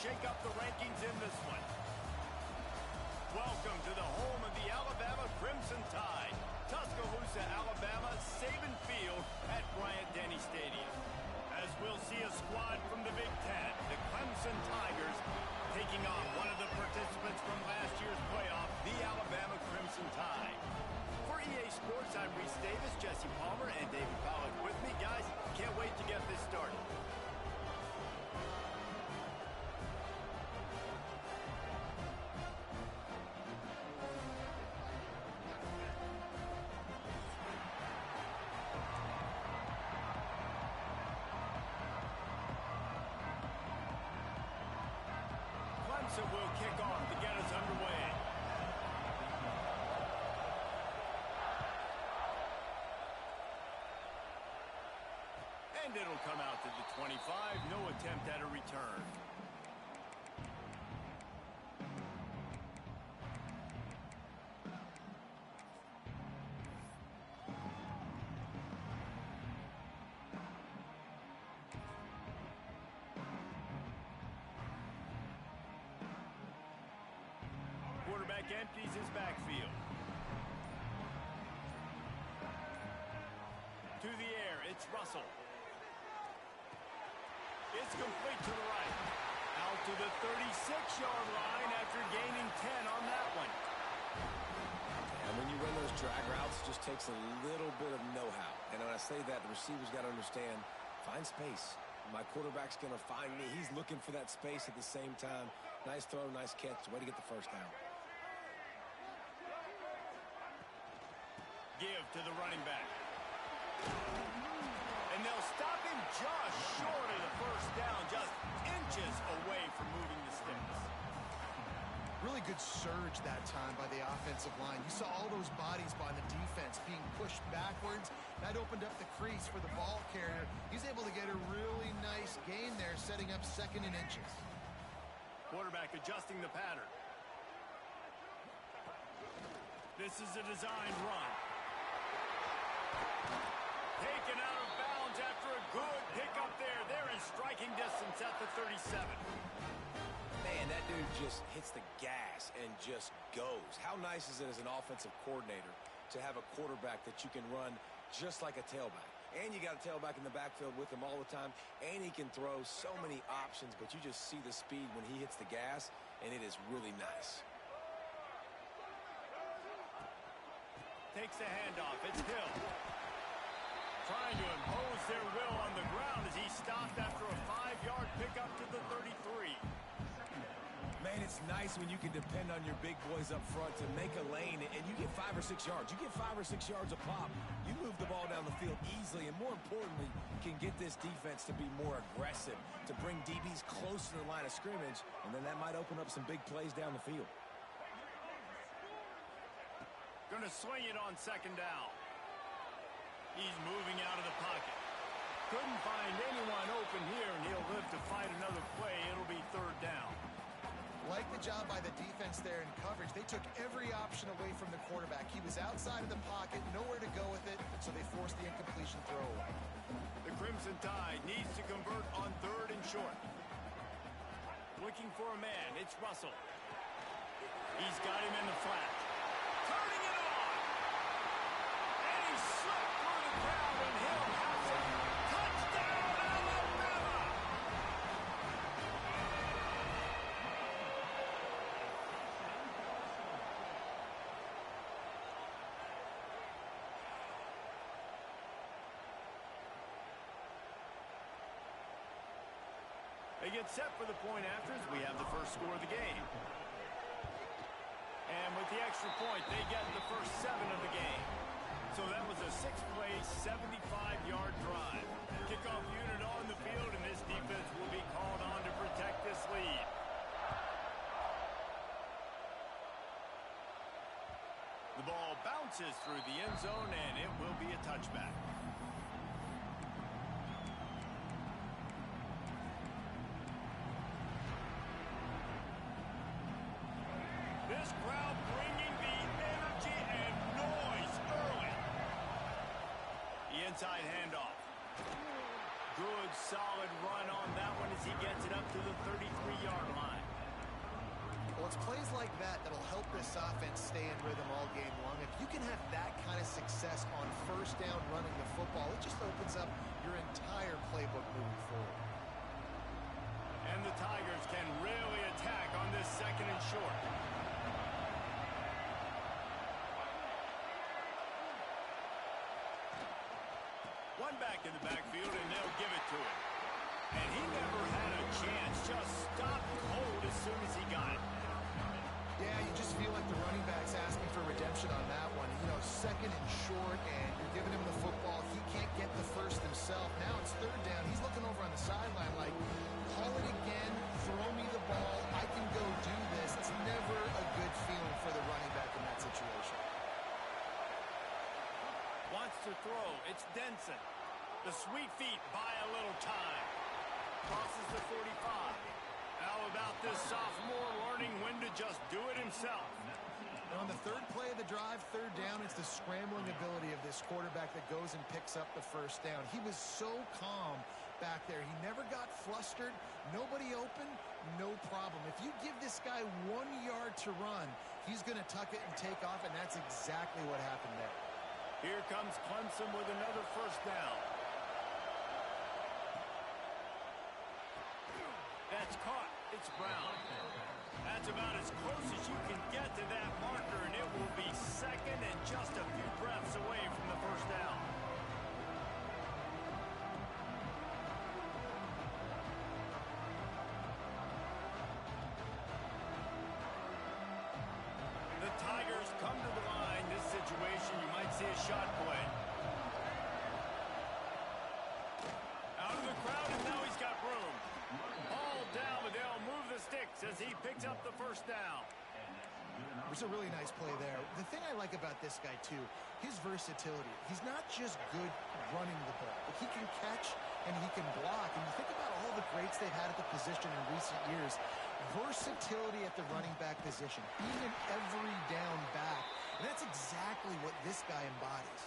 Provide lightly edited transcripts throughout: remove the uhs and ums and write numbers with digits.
shake up the rankings in this one. Welcome to the home of the Alabama Crimson Tide. Tuscaloosa, Alabama, Saban Field at Bryant-Denny Stadium. As we'll see a squad from the Big Ten, the Clemson Tigers, taking on one of the participants from last year's playoff, the Alabama Crimson Tide. For EA Sports, I'm Reese Davis, Jesse Palmer, and David Pollack with me. Guys, can't wait to get this started. Clemson will kick off to get us underway. And it'll come out to the 25. No attempt at a return. Quarterback empties his backfield. To the air, it's Russell. It's complete to the right. Out to the 36-yard line after gaining 10 on that one. And when you run those drag routes, it just takes a little bit of know-how. And when I say that, the receiver's got to understand, find space. My quarterback's going to find me. He's looking for that space at the same time. Nice throw, nice catch. Way to get the first down. Give to the running back. And they'll stop him just short of the first down, just inches away from moving the sticks. Really good surge that time by the offensive line. You saw all those bodies by the defense being pushed backwards. That opened up the crease for the ball carrier. He's able to get a really nice gain there, setting up 2nd and inches. Quarterback adjusting the pattern. This is a designed run. Taken out of bounds after a good pickup there. They're in striking distance at the 37. Man, that dude just hits the gas and just goes. How nice is it as an offensive coordinator to have a quarterback that you can run just like a tailback? And you got a tailback in the backfield with him all the time, and he can throw so many options, but you just see the speed when he hits the gas, and it is really nice. Takes the handoff. It's Hill. Trying to impose their will on the ground as he stopped after a 5-yard pickup to the 33. Man, it's nice when you can depend on your big boys up front to make a lane, and you get 5 or 6 yards. You get 5 or 6 yards a pop. You move the ball down the field easily, and more importantly, can get this defense to be more aggressive, to bring DBs close to the line of scrimmage, and then that might open up some big plays down the field. Going to swing it on 2nd down. He's moving out of the pocket. Couldn't find anyone open here, and he'll live to fight another play. It'll be 3rd down. Like the job by the defense there in coverage. They took every option away from the quarterback. He was outside of the pocket, nowhere to go with it, so they forced the incompletion throw away. The Crimson Tide needs to convert on 3rd and short. Looking for a man. It's Russell. He's got him in the flat. Turning it on. And he slipped through the crowd, and Hill has it. Touchdown, Alabama! They get set for the point afters. We have the first score of the game. And with the extra point, they get the first 7 of the game. So that was a 6-play, 75-yard drive. Kickoff unit on the field, and this defense will be called on to protect this lead. The ball bounces through the end zone, and it will be a touchback. This crowd bringing the energy and noise early. The inside handoff. good, solid run on that one as he gets it up to the 33-yard line. Well, it's plays like that that'll help this offense stay in rhythm all game long. If you can have that kind of success on first down running the football, it just opens up your entire playbook moving forward. And the Tigers can really attack on this second and short. One back in the backfield, and they'll give it to him. And he never had a chance, just stopped cold as soon as he got it. Yeah, you just feel like the running back's asking for redemption on that one. You know, second and short, and you're giving him the football. He can't get the first himself. Now it's third down. He's looking over on the sideline like, call it again, throw me the ball, I can go do this. It's never a good feeling for the running back in that situation. Wants to throw. It's Denson. The sweet feet buy a little time. Crosses the 45. How about this sophomore learning when to just do it himself? And on the third play of the drive, third down, it's the scrambling ability of this quarterback that goes and picks up the first down. He was so calm back there. He never got flustered. Nobody open, no problem. If you give this guy 1 yard to run, he's going to tuck it and take off, and that's exactly what happened there. Here comes Clemson with another first down. That's caught. It's Brown. That's about as close as you can get to that marker, and it will be second and just a few breaths away from the first down. The Tigers come to the line. This situation, you might see a shot play. Out of the crowd, and now he's got room. Ball down, but they'll move the sticks as he picks up the first down. It was a really nice play there. The thing I like about this guy, too, his versatility. He's not just good running the ball, but he can catch and he can block. And you think about all the greats they've had at the position in recent years. Versatility at the running back position, being an every down back. And that's exactly what this guy embodies.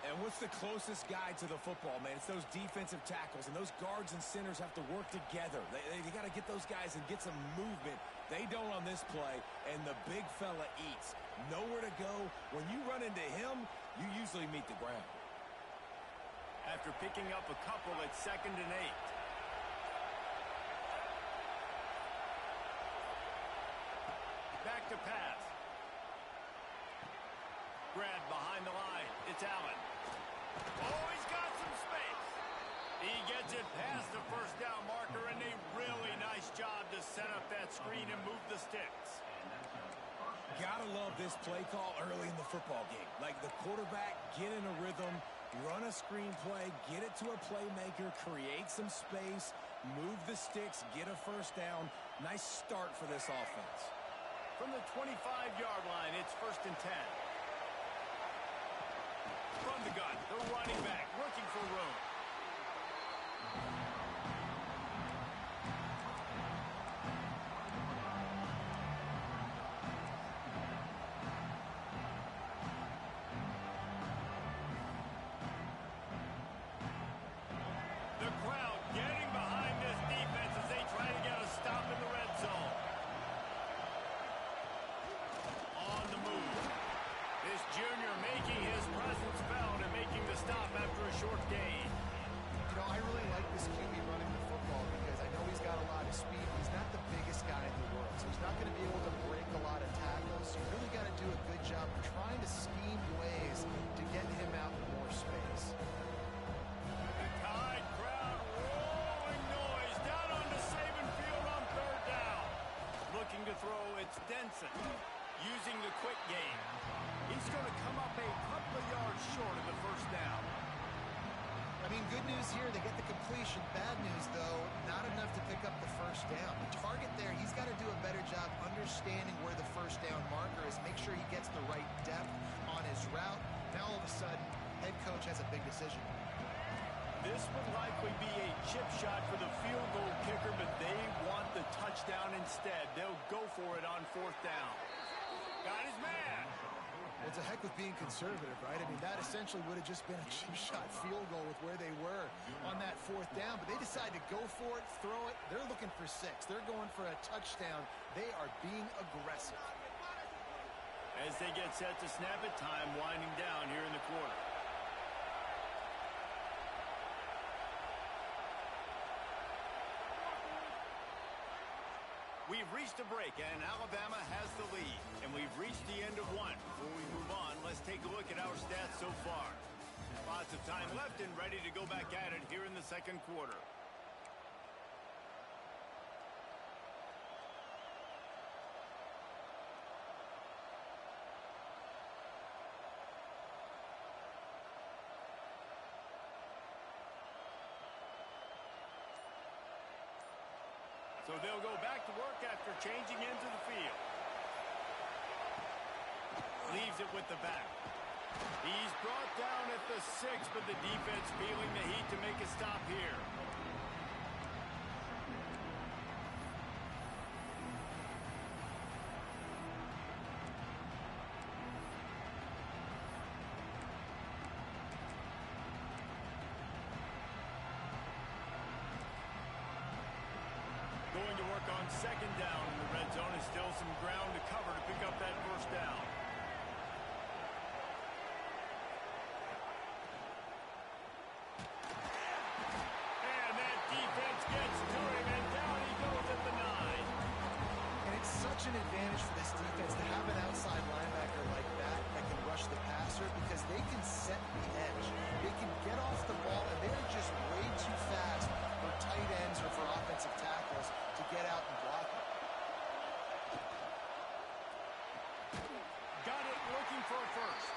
And what's the closest guy to the football, man? It's those defensive tackles, and those guards and centers have to work together. They got to get those guys and get some movement. They don't on this play, and the big fella eats. Nowhere to go. When you run into him, you usually meet the ground. After picking up a couple at 2nd and 8. Back to pass. Grab behind the line. It's Allen. Oh, he's got some space. He gets it past the first down marker, and a really nice job to set up that screen and move the sticks. Gotta love this play call early in the football game. Like the quarterback, get in a rhythm, run a screen play, get it to a playmaker, create some space, move the sticks, get a first down. Nice start for this offense. From the 25-yard line, it's 1st and 10. From the gun, the running back looking for room. The crowd getting behind this defense as they try to get a stop in the red zone. On the move. This junior making his presence felt and making the stop after a short gain. You know, I really like this QB running the football because I know he's got a lot of speed. He's not the biggest guy in the world, so he's not going to be able to break a lot of tackles. So you really got to do a good job trying to scheme ways to get him out in more space. The Tide crowd rolling noise down onto Saban Field on 3rd down. Looking to throw, it's Denson. Using the quick game. He's going to come up a couple of yards short of the first down. I mean, good news here, they get the completion. Bad news, though, not enough to pick up the first down. The target there, he's got to do a better job understanding where the first down marker is, make sure he gets the right depth on his route. Now, all of a sudden, head coach has a big decision. This would likely be a chip shot for the field goal kicker, but they want the touchdown instead. They'll go for it on 4th down. Got his man. Well, to heck with being conservative, right? I mean, that essentially would have just been a cheap shot field goal with where they were on that 4th down. But they decide to go for it, throw it. They're looking for 6. They're going for a touchdown. They are being aggressive. As they get set to snap it, time winding down here in the quarter. We've reached a break, and Alabama has the lead. And we've reached the end of one. Before we move on, let's take a look at our stats so far. Lots of time left and ready to go back at it here in the second quarter. So they'll go back to work after changing into the field. Leaves it with the back. He's brought down at the 6, but the defense feeling the heat to make a stop here. Going to work on 2nd down in the red zone. Is still some ground to cover to pick up that 1st down. And that defense gets to him, and down he goes at the 9. And it's such an advantage for this defense to have an outside linebacker like that can rush the passer because they can set the edge. They can get off the ball, and they're just way too fast for tight ends or for offensive tackles to get out and block it. Got it, looking for a 1st.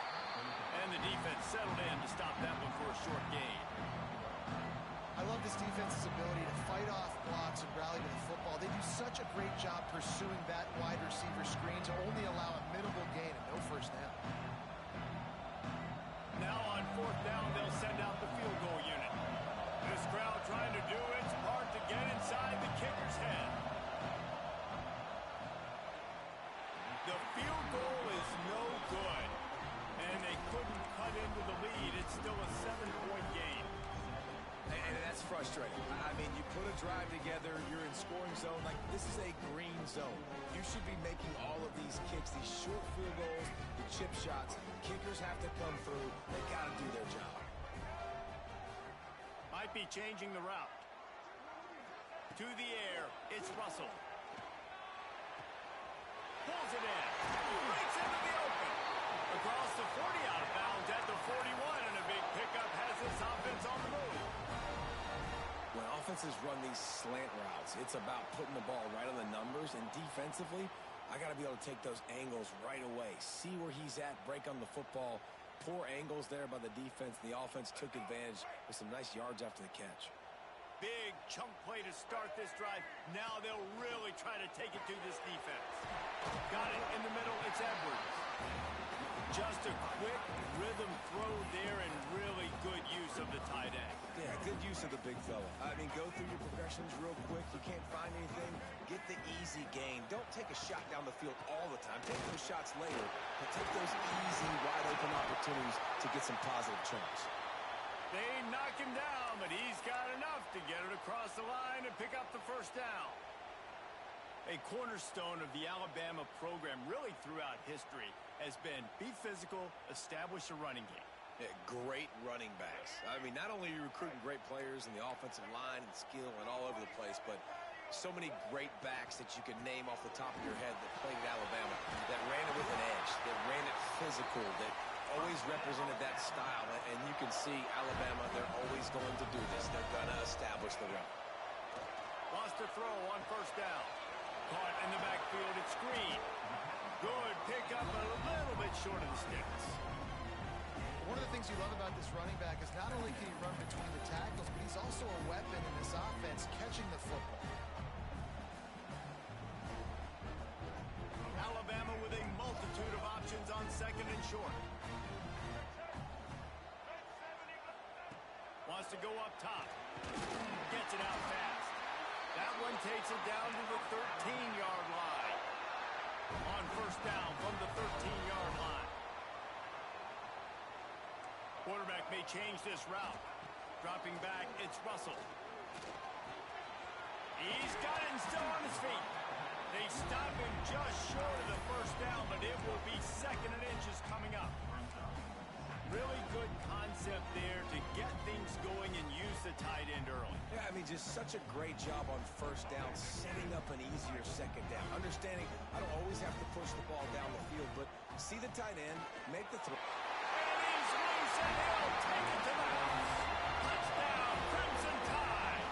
And the defense settled in to stop that one for a short gain. I love this defense's ability to fight off blocks and rally to the football. They do such a great job pursuing that wide receiver screen to only allow a minimal gain and no 1st down. Now on 4th down, they'll send out the field goal unit. This crowd trying to do its part to get inside the kicker's head. The field goal is no good, and they couldn't cut into the lead. It's still a 7-point game. And that's frustrating. I mean, you put a drive together, you're in scoring zone. Like, this is a green zone. You should be making all of these kicks, these short field goals, the chip shots. Kickers have to come through. They got to do their job. Might be changing the route. To the air, it's Russell. Pulls it in. Breaks into the open. Across the 40, out of bounds at the 41, and a big pickup has this offense on the move. When offenses run these slant routes, it's about putting the ball right on the numbers, and defensively, I got to be able to take those angles right away. See where he's at, break on the football. Poor angles there by the defense. The offense took advantage with some nice yards after the catch. Big chunk play to start this drive. Now they'll really try to take it to this defense. Got it in the middle. It's Edwards. Just a quick rhythm throw there and really good use of the tight end. Yeah, good use of the big fella. I mean, go through your progressions real quick. You can't find anything. Get the easy gain. Don't take a shot down the field all the time. Take those shots later, but take those easy, wide-open opportunities to get some positive turns. They knock him down, but he's got enough to get it across the line and pick up the 1st down. A cornerstone of the Alabama program really throughout history has been be physical, establish a running game. Yeah, great running backs. I mean, not only are you recruiting great players in the offensive line and skill and all over the place, but so many great backs that you can name off the top of your head that played at Alabama, that ran it with an edge, that ran it physical, that always represented that style. And you can see Alabama, they're always going to do this. They're going to establish the run. Lost a throw on 1st down. Caught in the backfield, it's Green. Good pickup, a little bit short of the sticks. One of the things you love about this running back is not only can he run between the tackles, but he's also a weapon in this offense catching the football. Alabama with a multitude of options on 2nd and short. Wants to go up top. Gets it out fast. That one takes it down to the 13-yard line. On 1st down from the 13-yard line. quarterback may change this route. Dropping back, it's Russell. He's got it and still on his feet. They stop him just short of the first down, but it will be 2nd and inches coming up. Really good concept there to get things going and use the tight end early. Yeah, I mean, just such a great job on first down, setting up an easier 2nd down. Understanding I don't always have to push the ball down the field, but see the tight end, make the throw. And he's loose and he'll take it to the house. Touchdown, Crimson Tide.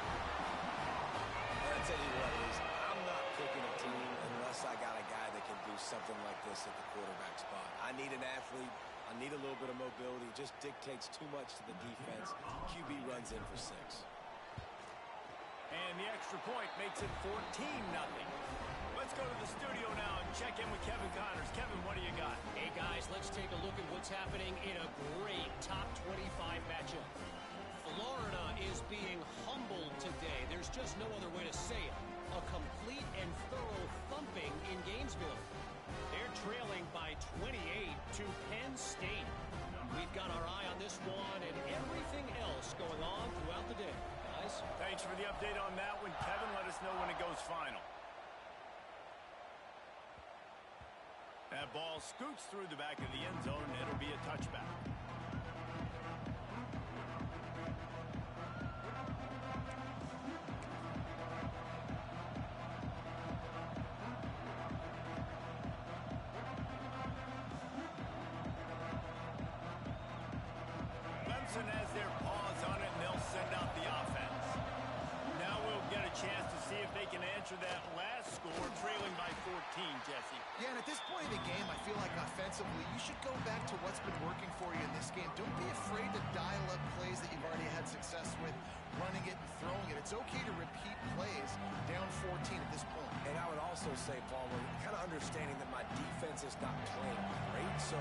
I'll tell you what, I'm not picking a team unless I got a guy that can do something like this at the quarterback spot. I need an athlete. I need a little bit of mobility. It just dictates too much to the defense. QB runs in for 6. And the extra point makes it 14-0. Let's go to the studio now and check in with Kevin Connors. Kevin, what do you got? Hey, guys, let's take a look at what's happening in a great top 25 matchup. Florida is being humbled today. There's just no other way to say it. A complete and thorough thumping in Gainesville. They're trailing by 28 to Penn State. We've got our eye on this one and everything else going on throughout the day. Guys? Thanks for the update on that one. Kevin, let us know when it goes final. That ball scoots through the back of the end zone. It'll be a touchback. Clemson has their paws on it, and they'll send out the offense. Now we'll get a chance to see if they can answer that last score, trailing by 14, Jesse. Yeah, and at this point in the game, I feel like offensively, you should go back to what's been working for you in this game. Don't be afraid to dial up plays that you've already had success with, running it and throwing it. It's okay to repeat plays down 14 at this point. And I would also say, Palmer, kind of understanding that my defense is not playing great, so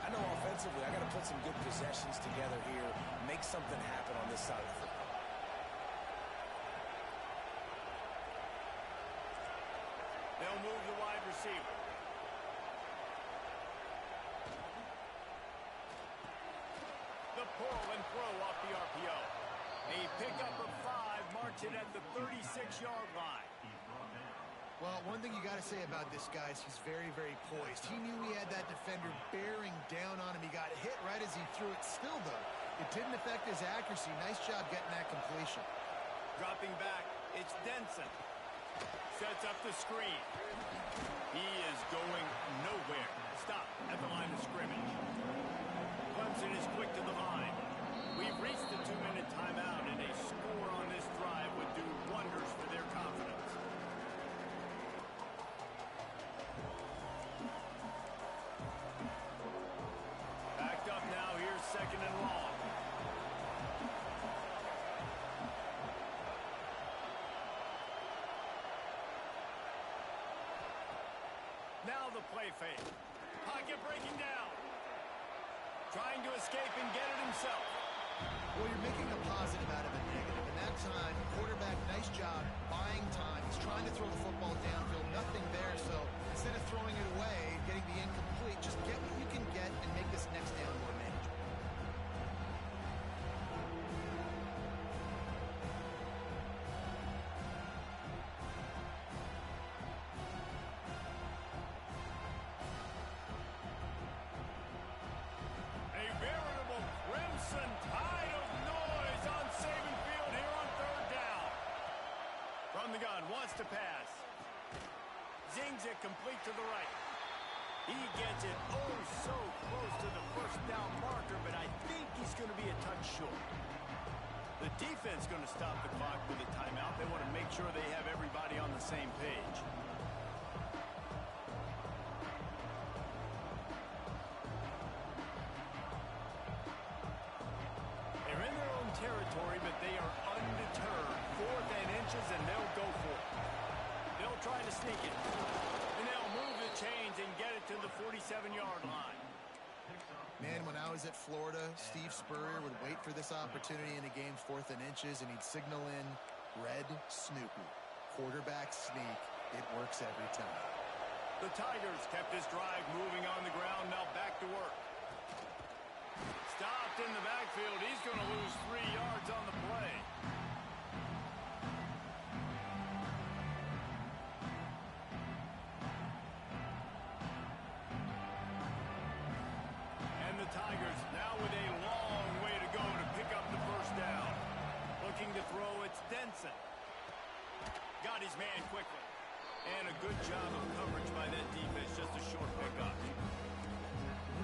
I know offensively I got to put some good possessions together here, make something happen on this side of the football. They'll move the wide receiver. The pull and throw off the RPO. A pickup of 5, marching at the 36-yard line. Well, one thing you got to say about this guy is he's very, very poised. He knew he had that defender bearing down on him. He got hit right as he threw it. Still, though, it didn't affect his accuracy. Nice job getting that completion. Dropping back, it's Denson. Sets up the screen. He is going nowhere. Stop at the line of scrimmage. Clemson is quick to the line. We've reached the 2-minute timeout, and a score on this drive would do wonders for their confidence. Backed up now. Here's 2nd and long. Now the play fake. Pocket breaking down. Trying to escape and get it himself. Well, you're making a positive out of a negative. And that time, quarterback, nice job, buying time. He's trying to throw the football downfield. Nothing there, so instead of throwing it away, getting the incomplete, just get what you can get and make this next down more manageable. A veritable Crimson Tide of noise on Saban Field here on 3rd down. From the gun, wants to pass. Zings it complete to the right. He gets it oh so close to the first down marker, but I think he's going to be a touch short. The defense going to stop the clock with a timeout. They want to make sure they have everybody on the same page. They're in their own territory, but they are undeterred. 4th and inches, and they'll go for it. They'll try to sneak it. And they'll move the chains and get it to the 47-yard line. Man, when I was at Florida, Steve Spurrier would wait for this opportunity in a game's 4th and inches, and he'd signal in Red Snoopy. Quarterback sneak. It works every time. The Tigers kept this drive moving on the ground. Now back to work. stopped in the backfield. He's going to lose 3 yards on the play. And the Tigers now with a long way to go to pick up the first down. Looking to throw, it's Denson. Got his man quickly. And a good job of coverage by that defense. Just a short pickup.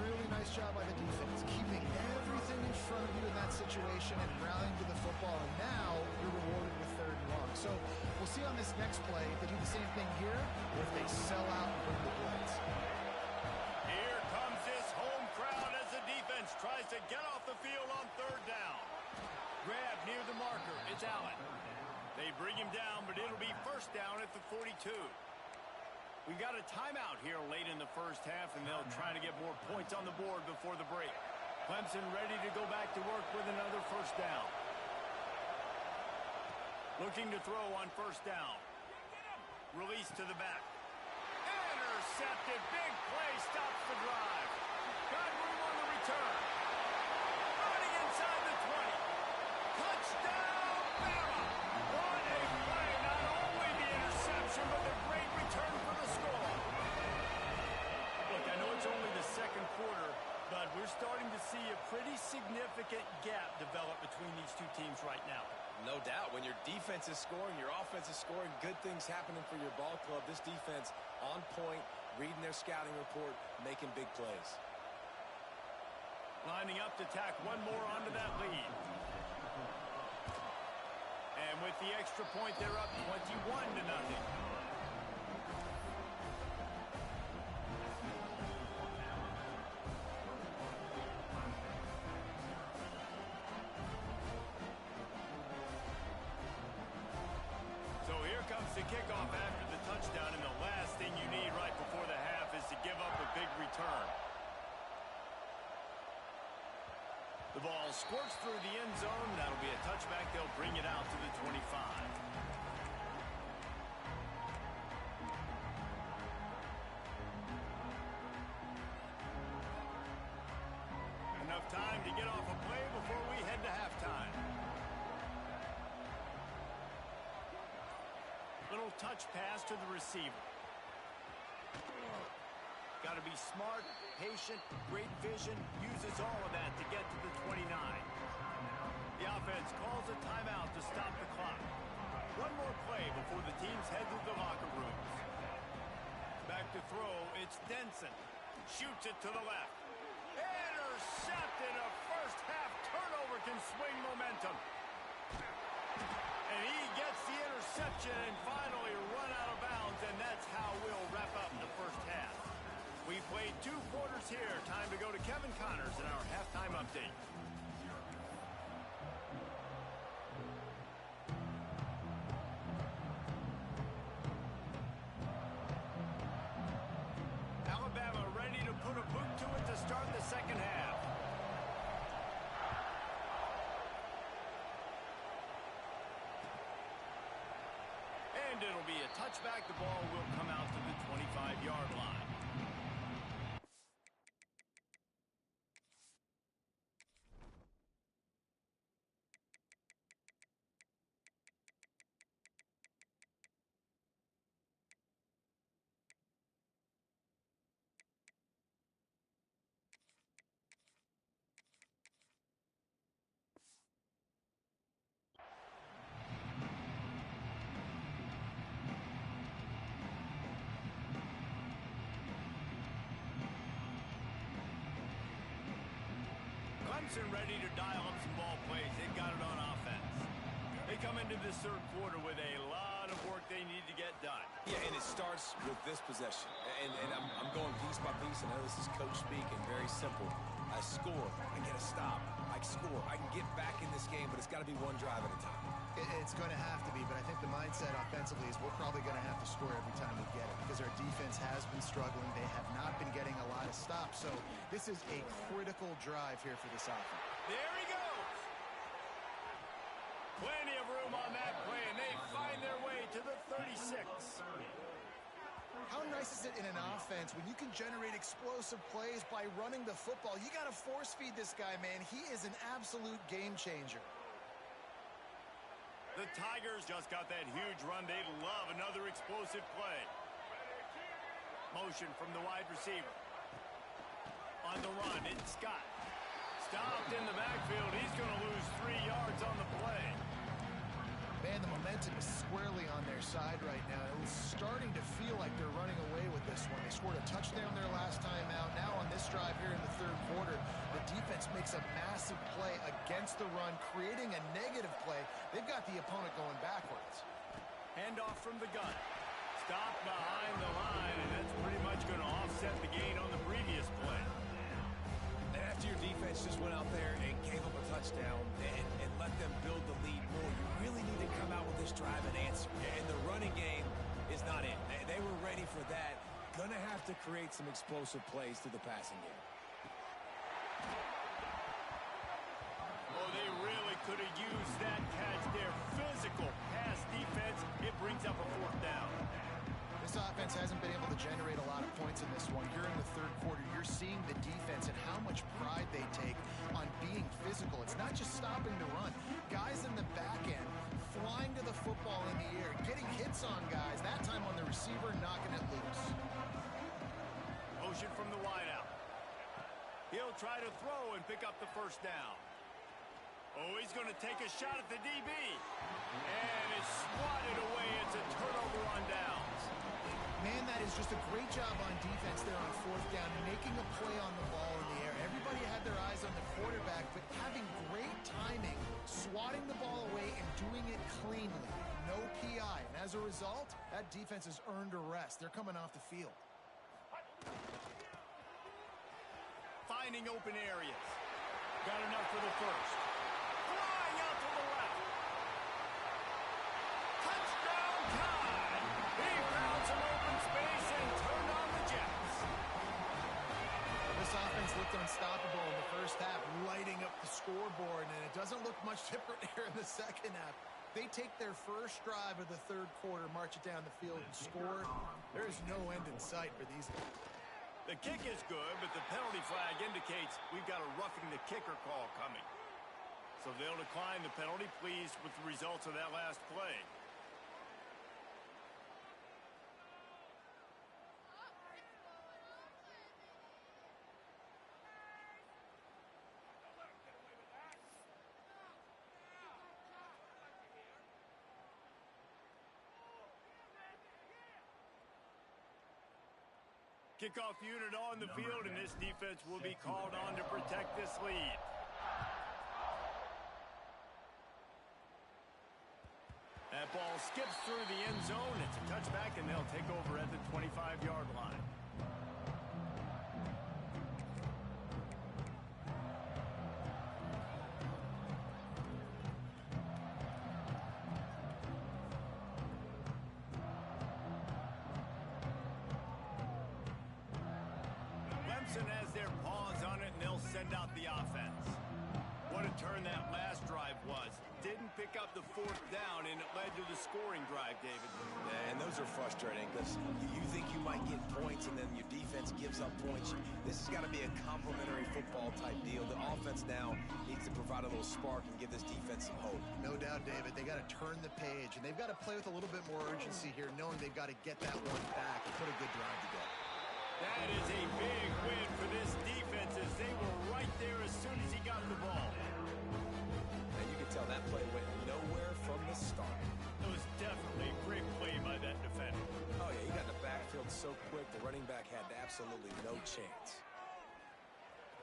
Really nice job by the defense, keeping everything in front of you in that situation and rallying to the football. And now you're rewarded with 3rd and long. So we'll see on this next play if they do the same thing here or if they sell out and bring the blitz. Here comes this home crowd as the defense tries to get off the field on 3rd down. Grab near the marker. It's Allen. They bring him down, but it'll be 1st down at the 42. We got a timeout here late in the first half, and they'll try to get more points on the board before the break. Clemson ready to go back to work with another 1st down. Looking to throw on 1st down. Release to the back. Intercepted. Big play stops the drive. Got room on the return. Running inside the 20. Touchdown, Bama! What a play. Not only the interception, but the great return for the score. Look, I know it's only the 2nd quarter, but we're starting to see a pretty significant gap develop between these two teams right now. No doubt. When your defense is scoring, your offense is scoring, good things happening for your ball club. This defense on point, reading their scouting report, making big plays. Lining up to tack one more onto that lead. And with the extra point, they're up 21-0. So here comes the kickoff after the touchdown, and the last thing you need right before the half is to give up a big return. The ball squirts through the end zone. That'll be a touchback. They'll bring it out to the 25. Enough time to get off a play before we head to halftime. Little touch pass to the receiver. Got to be smart, patient, great vision, uses all of that to get to the 29. The offense calls a timeout to stop the clock. One more play before the teams head to the locker rooms. Back to throw, it's Denson. Shoots it to the left. Intercepted. A first half turnover can swing momentum. And he gets the interception and finally run out of bounds, and that's how we'll wrap up the first half. We played 2 quarters here. Time to go to Kevin Connors in our halftime update. Alabama ready to put a boot to it to start the second half. And it'll be a touchback. The ball will come out to the 25-yard line. Clemson ready to dial up some ball plays. They've got it on offense. They come into this 3rd quarter with a lot of work they need to get done. Yeah, and it starts with this possession. And I'm going piece by piece. I know this is coach speak and very simple. I score, I get a stop, I score. I can get back in this game, but it's got to be one drive at a time. It's going to have to be, but I think the mindset offensively is we're probably going to have to score every time we get it because our defense has been struggling. They have not been getting a lot of stops, so this is a critical drive here for this offense. There he goes. Plenty of room on that play, and they find their way to the 36. How nice is it in an offense when you can generate explosive plays by running the football? You got to force feed this guy, man. He is an absolute game changer. The Tigers just got that huge run. They love another explosive play. Motion from the wide receiver. On the run, it's Scott. Stopped in the backfield. He's going to lose 3 yards on the play. Man, the momentum is squarely on their side right now. It was starting to feel like they're running away with this one. They scored a touchdown their last time out. Now on this drive here in the third quarter, the defense makes a massive play against the run, creating a negative play. They've got the opponent going backwards. Handoff from the gun. Stopped behind the line, and that's pretty much going to offset the gain on the previous play. And after your defense just went out there and gave up a touchdown and let them build the lead more, you really need to come out with this drive and answer. And the running game is not in. They were ready for that. Gonna have to create some explosive plays through the passing game. Oh, they really could have used that catch there. Physical pass defense. It brings up a fourth down. This offense hasn't been able to generate a lot of points in this one. Here in the third quarter, you're seeing the defense and how much pride they take on being physical. It's not just stopping the run. Guys in the back end flying to the football in the air, getting hits on guys, that time on the receiver, knocking it loose. Motion from the wideout. He'll try to throw and pick up the first down. Oh, he's going to take a shot at the DB. And it's swatted away. It's a turnover on downs. Man, that is just a great job on defense there on fourth down, making a play on the ball in the air. Everybody had their eyes on the quarterback, but having great timing, swatting the ball away and doing it cleanly. No PI. And as a result, that defense has earned a rest. They're coming off the field. Finding open areas. Got enough for the first. Flying out to the left. Touchdown time. He found some open space and turned on the Jets. This offense looked unstoppable in the first half, lighting up the scoreboard, and it doesn't look much different here in the second half. They take their first drive of the third quarter, march it down the field, and score. There is no end in sight for these guys. The kick is good, but the penalty flag indicates we've got a roughing the kicker call coming. So they'll decline the penalty, pleased with the results of that last play. Kickoff unit on the field, and this defense will be called on to protect this lead. That ball skips through the end zone. It's a touchback, and they'll take over at the 25-yard line. Clemson has their paws on it, and they'll send out the offense. What a turn that last drive was. Didn't pick up the fourth down, and it led to the scoring drive, David. Yeah, and those are frustrating because you think you might get points, and then your defense gives up points. This has got to be a complementary football type deal. The offense now needs to provide a little spark and give this defense some hope. No doubt, David. They got to turn the page, and they've got to play with a little bit more urgency here, knowing they've got to get that one back and put a good drive together. That is a big win for this defense as they were right there as soon as he got the ball. And you can tell that play went nowhere from the start. It was definitely a great play by that defender. Oh, yeah, he got in the backfield so quick, the running back had absolutely no chance.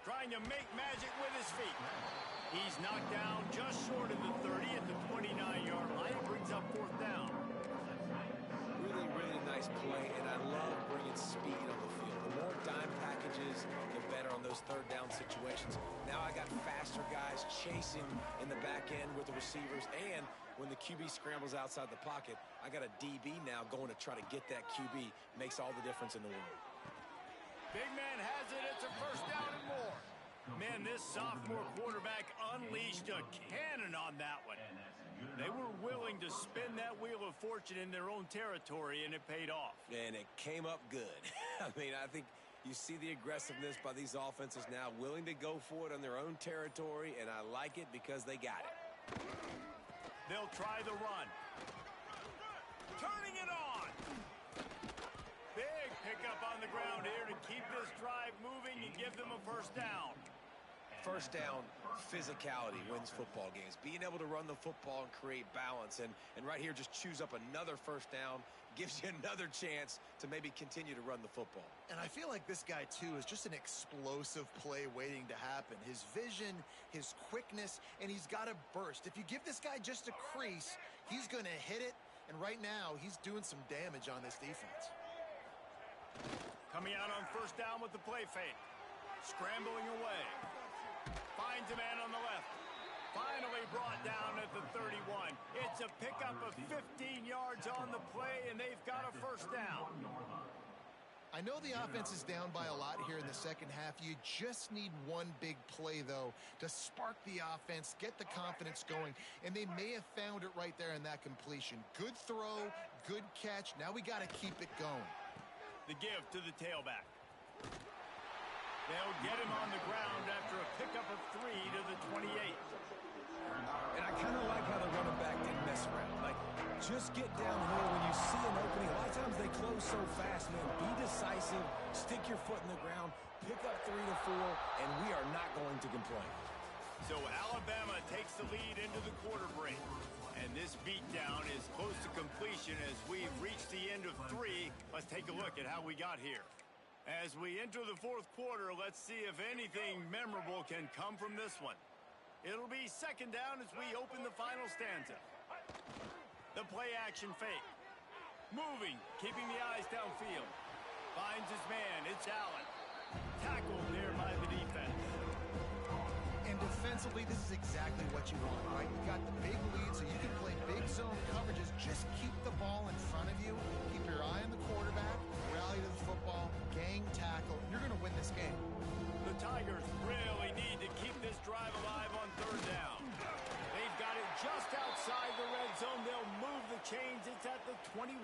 Trying to make magic with his feet. He's knocked down just short of the 30 at the 29-yard line. It brings up fourth down. Really, really nice play, and I love bringing speed on the field. The more dime packages, the better on those third down situations. Now I got faster guys chasing in the back end with the receivers, and when the QB scrambles outside the pocket, I got a DB now going to try to get that QB. Makes all the difference in the world. Big man has it. It's a first down and more. Man, this sophomore quarterback unleashed a cannon on that one. They were willing to spin that wheel of fortune in their own territory, and it paid off. And it came up good. I mean, I think you see the aggressiveness by these offenses now, willing to go for it on their own territory, and I like it because they got it. They'll try the run. Turning it on. Big pickup on the ground here to keep this drive moving and give them a first down. First down, physicality wins football games. Being able to run the football and create balance. And right here, just choose up another first down, gives you another chance to maybe continue to run the football. And I feel like this guy, too, is just an explosive play waiting to happen. His vision, his quickness, and he's got a burst. If you give this guy just a crease, he's going to hit it. And right now, he's doing some damage on this defense. Coming out on first down with the play fake. Scrambling away. Finds a man on the left. Finally brought down at the 31. It's a pickup of 15 yards on the play, and they've got a first down. I know the offense is down by a lot here in the second half. You just need one big play, though, to spark the offense, get the confidence going, and they may have found it right there in that completion. Good throw, good catch. Now we got to keep it going. The give to the tailback. They'll get him on the ground after a pickup of 3 to the 28. And I kind of like how the running back didn't mess around. Like, just get downhill when you see an opening. A lot of times they close so fast, man. Be decisive, stick your foot in the ground, pick up 3 to 4, and we are not going to complain. So Alabama takes the lead into the quarter break. And this beatdown is close to completion as we've reached the end of 3. Let's take a look at how we got here. As we enter the fourth quarter, let's see if anything memorable can come from this one. It'll be second down as we open the final stanza. The play action fake. Moving, keeping the eyes downfield. Finds his man, it's Allen. Tackled there by the defense. And defensively, this is exactly what you want, right? You got the big lead, so you can play big zone coverages. Just keep the ball in front of you. Keep your eye on the quarterback. Rally to the football. Gang tackle. You're going to win this game. The Tigers really need to keep this drive alive on third down. They've got it just outside the red zone. They'll move the chains. It's at the 21.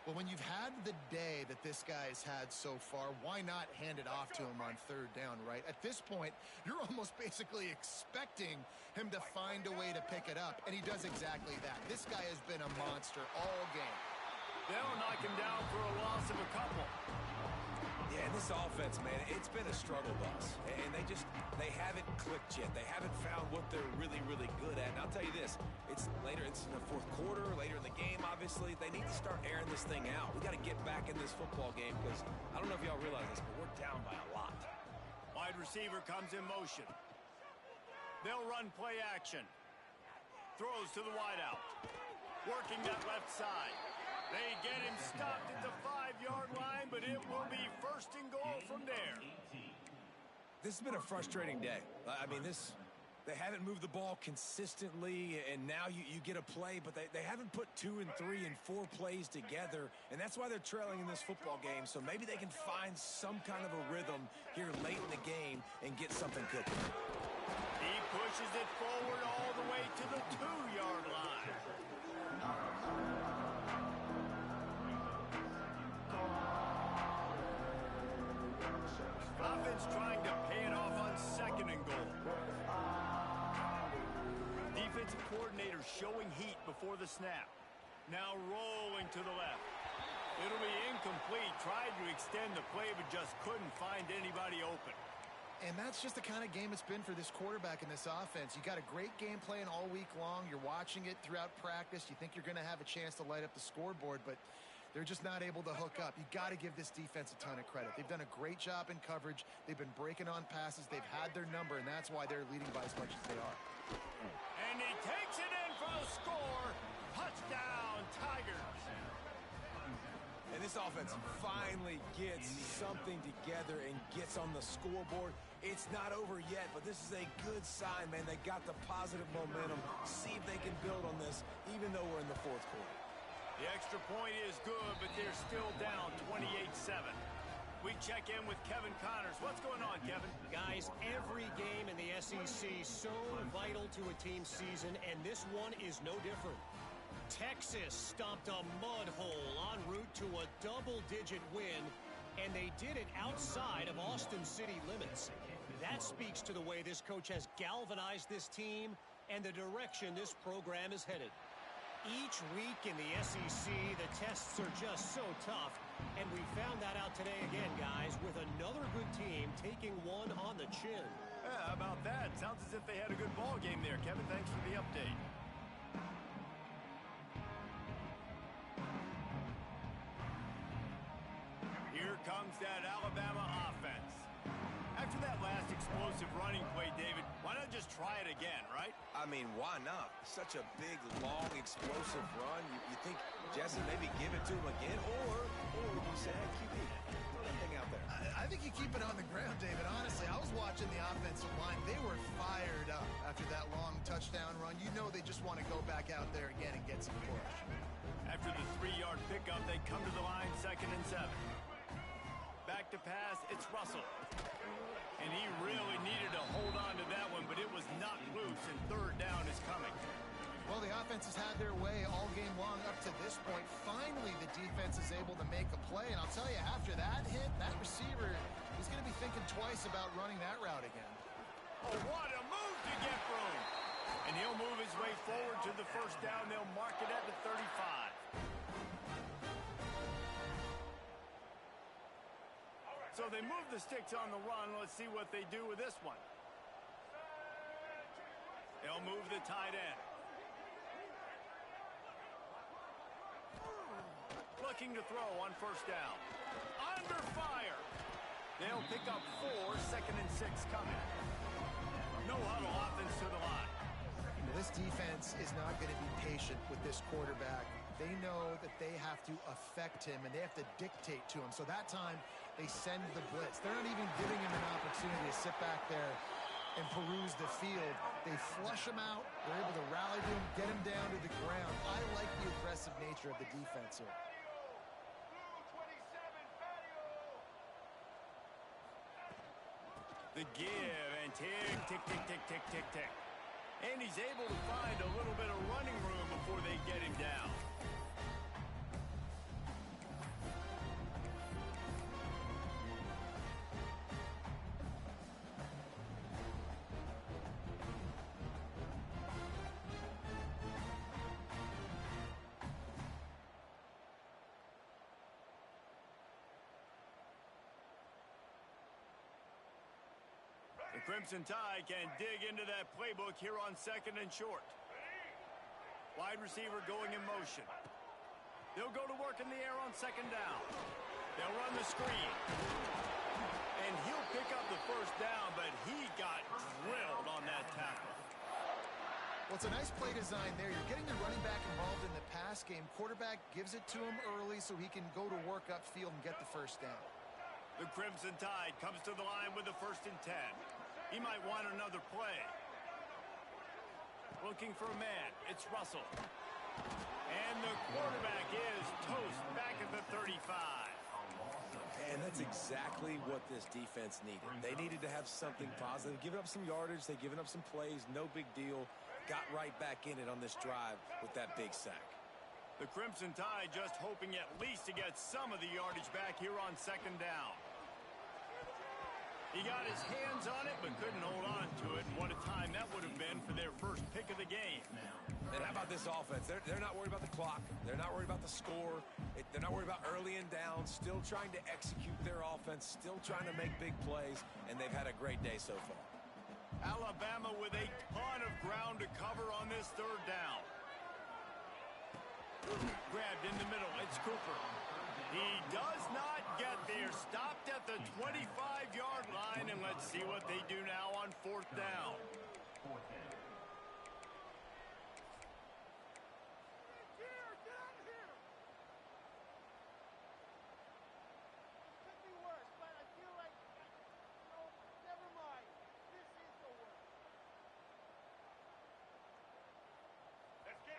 Well, when you've had the day that this guy's had so far, why not hand it off to him on third down, right? At this point, you're almost basically expecting him to find a way to pick it up, and he does exactly that. This guy has been a monster all game. They'll knock him down for a loss of a couple. Yeah, and this offense, man, it's been a struggle bus. And they haven't clicked yet. They haven't found what they're really, really good at. And I'll tell you this, it's in the fourth quarter, later in the game, obviously. They need to start airing this thing out. We got to get back in this football game because I don't know if y'all realize this, but we're down by a lot. Wide receiver comes in motion. They'll run play action. Throws to the wideout. Working that left side. They get him stopped at the 5-yard line, but it will be first and goal from there. This has been a frustrating day. I mean, they haven't moved the ball consistently, and now you get a play, but they haven't put 2 and 3 and 4 plays together, and that's why they're trailing in this football game. So maybe they can find some kind of a rhythm here late in the game and get something cooking. He pushes it forward all the way to the 2-yard line. Offense trying to pay it off on second and goal. Defensive coordinator showing heat before the snap. Now rolling to the left. It'll be incomplete. Tried to extend the play, but just couldn't find anybody open. And that's just the kind of game it's been for this quarterback and this offense. You got a great game plan all week long. You're watching it throughout practice. You think you're going to have a chance to light up the scoreboard, but they're just not able to hook up. You got to give this defense a ton of credit. They've done a great job in coverage. They've been breaking on passes. They've had their number, and that's why they're leading by as much as they are. And he takes it in for the score. Touchdown, Tigers. And this offense finally gets something together and gets on the scoreboard. It's not over yet, but this is a good sign, man. They got the positive momentum. See if they can build on this, even though we're in the fourth quarter. The extra point is good, but they're still down 28-7. We check in with Kevin Connors. What's going on, Kevin? Guys, every game in the SEC so vital to a team's season, and this one is no different. Texas stomped a mud hole en route to a double-digit win, and they did it outside of Austin city limits. That speaks to the way this coach has galvanized this team and the direction this program is headed. Each week in the SEC, the tests are just so tough, and we found that out today again, guys, with another good team taking one on the chin. Yeah, how about that? Sounds as if they had a good ball game there, Kevin. Thanks for the update. Here comes that Alabama offense. After that last explosive running play, David, why not just try it again, right? I mean, why not? Such a big, long, explosive run. You think Jesse maybe give it to him again, or you say, hey, QB, throw that thing out there. I think you keep it on the ground, David. Honestly, I was watching the offensive line. They were fired up after that long touchdown run. You know they just want to go back out there again and get some push. After the 3-yard pickup, they come to the line 2nd and 7. Back to pass, it's Russell. And he really needed to hold on to that one, but it was knocked loose, and 3rd down is coming. Well, the offense has had their way all game long up to this point. Finally, the defense is able to make a play, and I'll tell you, after that hit, that receiver is going to be thinking twice about running that route again. Oh, what a move to get room. And he'll move his way forward to the 1st down. They'll mark it at the 35. So they move the sticks on the run. Let's see what they do with this one. They'll move the tight end. Looking to throw on 1st down. Under fire. They'll pick up 4, 2nd and 6 coming. No huddle, offense to the line. This defense is not going to be patient with this quarterback. They know that they have to affect him, and they have to dictate to him. So that time, they send the blitz. They're not even giving him an opportunity to sit back there and peruse the field. They flush him out. They're able to rally to him, get him down to the ground. I like the aggressive nature of the defense here. The give, and tick, tick, tick, tick, tick, tick, tick. And he's able to find a little bit of running room before they get him down. The Crimson Tide can dig into that playbook here on 2nd and short. Wide receiver going in motion. They'll go to work in the air on 2nd down. They'll run the screen. And he'll pick up the 1st down, but he got drilled on that tackle. Well, it's a nice play design there. You're getting the running back involved in the pass game. Quarterback gives it to him early so he can go to work upfield and get the 1st down. The Crimson Tide comes to the line with the 1st and 10. He might want another play. Looking for a man. It's Russell. And the quarterback is toast back at the 35. And that's exactly what this defense needed. They needed to have something positive. Given up some yardage, they've given up some plays, no big deal. Got right back in it on this drive with that big sack. The Crimson Tide just hoping at least to get some of the yardage back here on 2nd down. He got his hands on it, but couldn't hold on to it. And what a time that would have been for their first pick of the game. And how about this offense? They're not worried about the clock. They're not worried about the score. They're not worried about early and down. Still trying to execute their offense. Still trying to make big plays. And they've had a great day so far. Alabama with a ton of ground to cover on this 3rd down. Grabbed in the middle. It's Cooper. He does not get there. Stopped at the 25-yard line, and let's see what they do now on 4th down.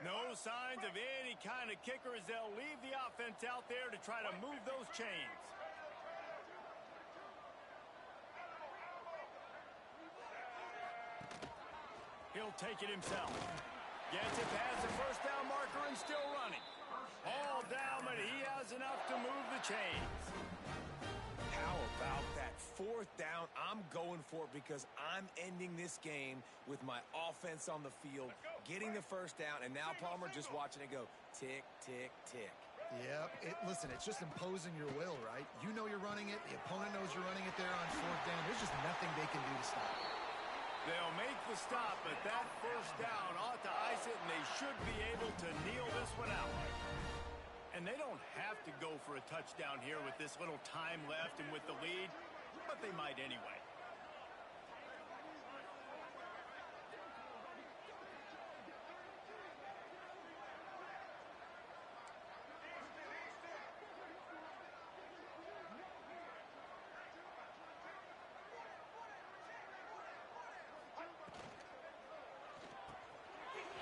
No signs of any kind of kicker as they'll leave the offense out there to try to move those chains. he'll take it himself. Gets it past the first down marker and still running. All down, but he has enough to move the chains. How about that fourth down? I'm going for it because I'm ending this game with my offense on the field, getting the first down, and now Palmer just watching it go tick, tick, tick. Yep. Listen, it's just imposing your will, right? You know you're running it. The opponent knows you're running it there on fourth down. There's just nothing they can do to stop it. They'll make the stop, but that first down ought to ice it, and they should be able to kneel this one out. And they don't have to go for a touchdown here with this little time left and with the lead, but they might anyway.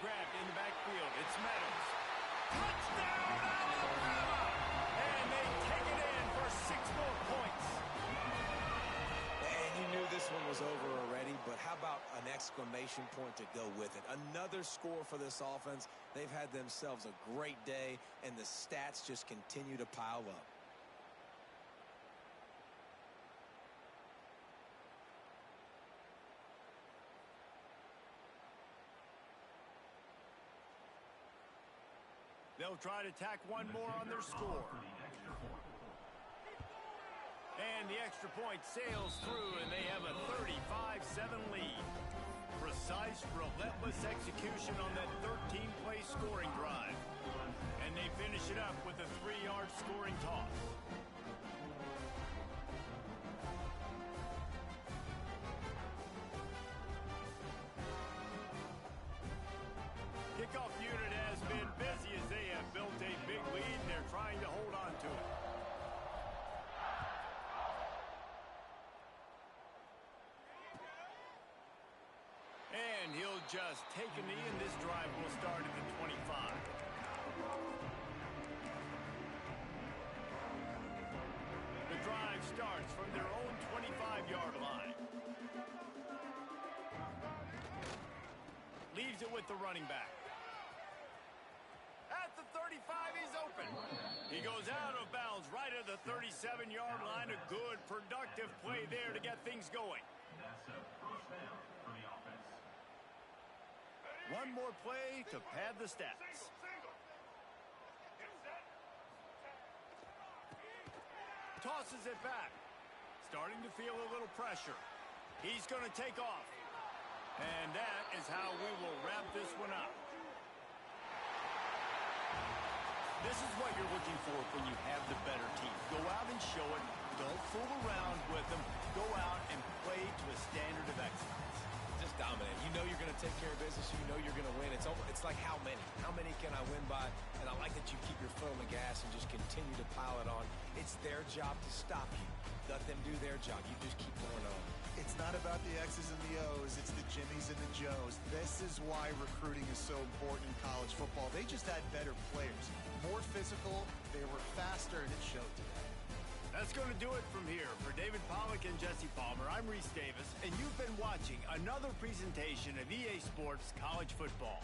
Grabbed in the backfield. It's Meadows. Touchdown, Alabama! And they take it in for 6 more points. And you knew this one was over already, but how about an exclamation point to go with it? Another score for this offense. They've had themselves a great day, and the stats just continue to pile up. They'll try to tack one more on their score. And the extra point sails through, and they have a 35-7 lead. Precise, relentless execution on that 13-play scoring drive. And they finish it up with a 3-yard scoring toss. Kickoff unit has been busy as they have built a big lead, and they're trying to hold on to it. And he'll just take a knee, and this drive will start at the 25. The drive starts from their own 25-yard line. Leaves it with the running back. At the 35, he's open. He goes out of bounds right at the 37-yard line. A good, productive play there to get things going. That's a first down for the offense. One more play to pad the stats. Tosses it back. Starting to feel a little pressure. He's going to take off. And that is how we will wrap this one up. This is what you're looking for when you have the better team. Go out and show it. Don't fool around with them. Go out and play to a standard of excellence. Just dominant. You know you're going to take care of business. You know you're going to win. It's like how many? How many can I win by? And I like that you keep your foot on the gas and just continue to pile it on. It's their job to stop you. Let them do their job. You just keep going on. It's not about the X's and the O's. It's the Jimmies and the Joes. This is why recruiting is so important in college football. They just had better players. More physical. They were faster, and it showed today. That's going to do it from here. For David Pollack and Jesse Palmer, I'm Reese Davis, and you've been watching another presentation of EA Sports College Football.